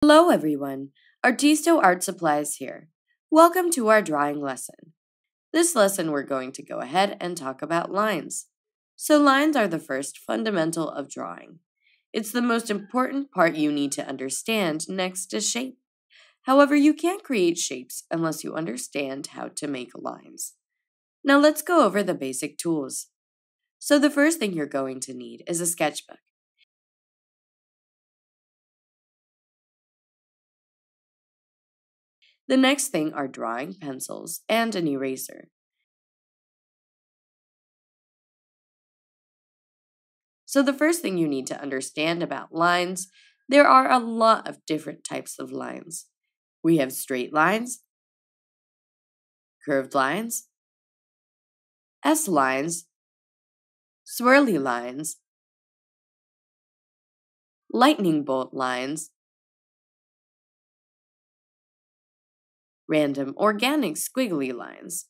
Hello everyone, Artisto Art Supplies here. Welcome to our drawing lesson. This lesson we're going to go ahead and talk about lines. So lines are the first fundamental of drawing. It's the most important part you need to understand next to shape. However, you can't create shapes unless you understand how to make lines. Now let's go over the basic tools. So the first thing you're going to need is a sketchbook. The next thing are drawing pencils and an eraser. So the first thing you need to understand about lines, there are a lot of different types of lines. We have straight lines, curved lines, S-lines, swirly lines, lightning bolt lines, random organic squiggly lines.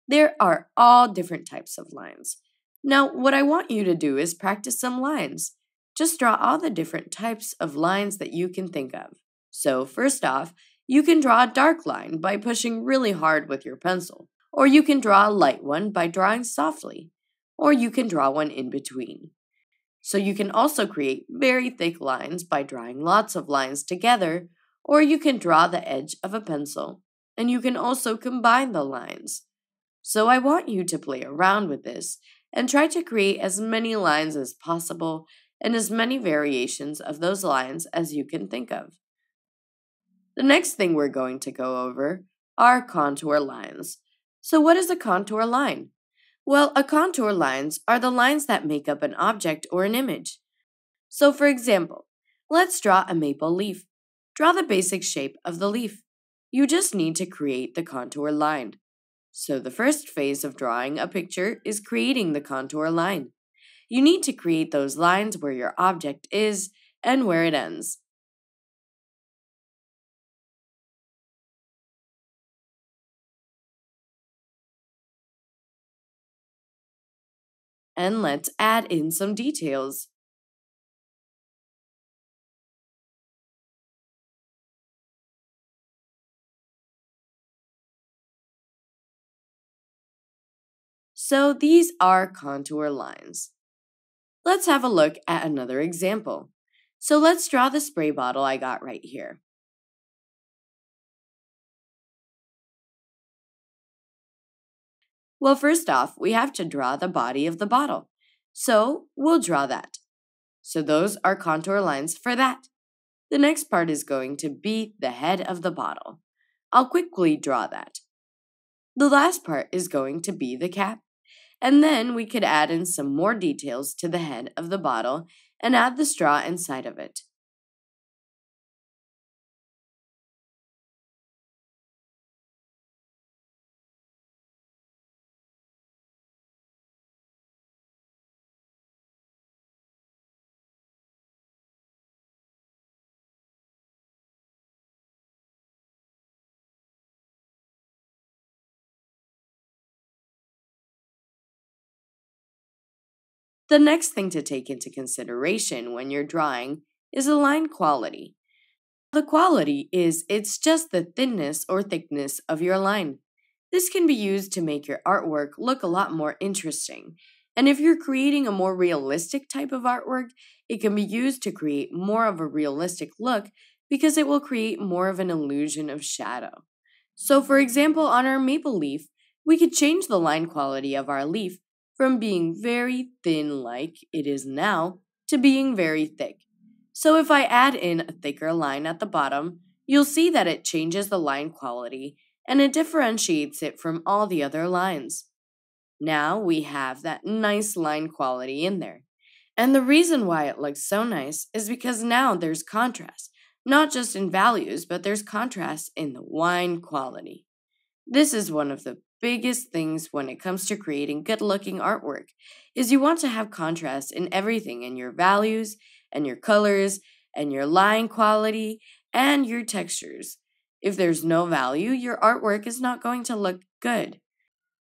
There are all different types of lines. Now, what I want you to do is practice some lines. Just draw all the different types of lines that you can think of. So, first off, you can draw a dark line by pushing really hard with your pencil, or you can draw a light one by drawing softly, or you can draw one in between. So you can also create very thick lines by drawing lots of lines together, or you can draw the edge of a pencil, and you can also combine the lines. So I want you to play around with this and try to create as many lines as possible and as many variations of those lines as you can think of. The next thing we're going to go over are contour lines. So what is a contour line? Well, a contour lines are the lines that make up an object or an image. So for example, let's draw a maple leaf. Draw the basic shape of the leaf. You just need to create the contour line. So the first phase of drawing a picture is creating the contour line. You need to create those lines where your object is and where it ends. And let's add in some details. So these are contour lines. Let's have a look at another example. So let's draw the spray bottle I got right here. Well, first off, we have to draw the body of the bottle. So we'll draw that. So those are contour lines for that. The next part is going to be the head of the bottle. I'll quickly draw that. The last part is going to be the cap. And then we could add in some more details to the head of the bottle and add the straw inside of it. The next thing to take into consideration when you're drawing is the line quality. The quality is it's just the thinness or thickness of your line. This can be used to make your artwork look a lot more interesting. And if you're creating a more realistic type of artwork, it can be used to create more of a realistic look because it will create more of an illusion of shadow. So for example, on our maple leaf, we could change the line quality of our leaf from being very thin like it is now to being very thick. So if I add in a thicker line at the bottom, you'll see that it changes the line quality and it differentiates it from all the other lines. Now we have that nice line quality in there. And the reason why it looks so nice is because now there's contrast, not just in values, but there's contrast in the line quality. This is one of the biggest things when it comes to creating good-looking artwork, is you want to have contrast in everything, in your values, and your colors, and your line quality, and your textures. If there's no value, your artwork is not going to look good.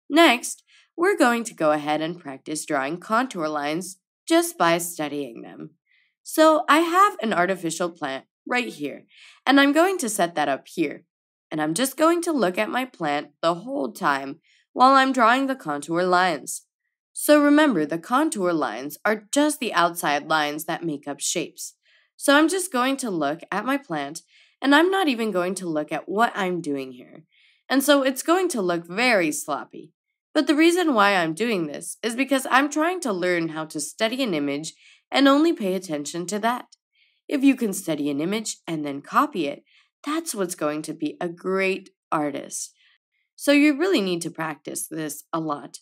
Next, we're going to go ahead and practice drawing contour lines just by studying them. So I have an artificial plant right here. And I'm going to set that up here. And I'm just going to look at my plant the whole time while I'm drawing the contour lines. So remember, the contour lines are just the outside lines that make up shapes. So I'm just going to look at my plant, and I'm not even going to look at what I'm doing here. And so it's going to look very sloppy. But the reason why I'm doing this is because I'm trying to learn how to study an image and only pay attention to that. If you can study an image and then copy it, that's what's going to be a great artist. So you really need to practice this a lot.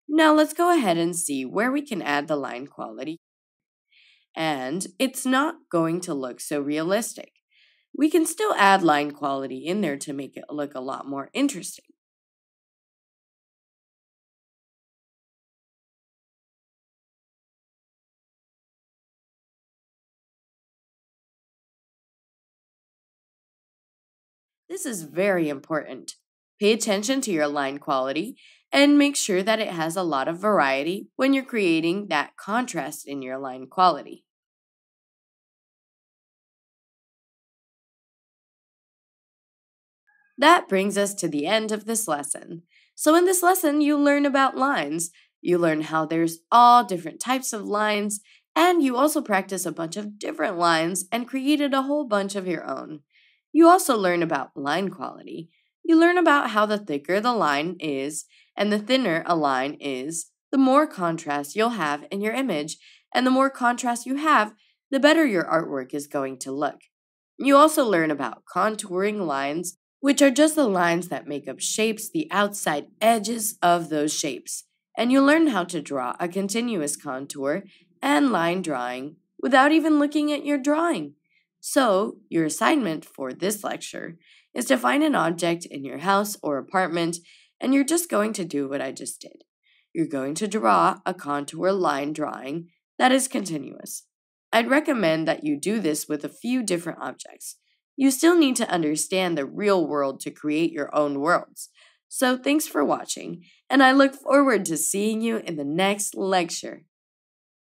Now let's go ahead and see where we can add the line quality. And it's not going to look so realistic. We can still add line quality in there to make it look a lot more interesting. This is very important. Pay attention to your line quality and make sure that it has a lot of variety when you're creating that contrast in your line quality. That brings us to the end of this lesson. So in this lesson, you learn about lines. You learn how there's all different types of lines, and you also practice a bunch of different lines and created a whole bunch of your own. You also learn about line quality. You learn about how the thicker the line is and the thinner a line is, the more contrast you'll have in your image, and the more contrast you have, the better your artwork is going to look. You also learn about contouring lines, which are just the lines that make up shapes, the outside edges of those shapes. And you learn how to draw a continuous contour and line drawing without even looking at your drawing. So, your assignment for this lecture is to find an object in your house or apartment, and you're just going to do what I just did. You're going to draw a contour line drawing that is continuous. I'd recommend that you do this with a few different objects. You still need to understand the real world to create your own worlds. So thanks for watching, and I look forward to seeing you in the next lecture.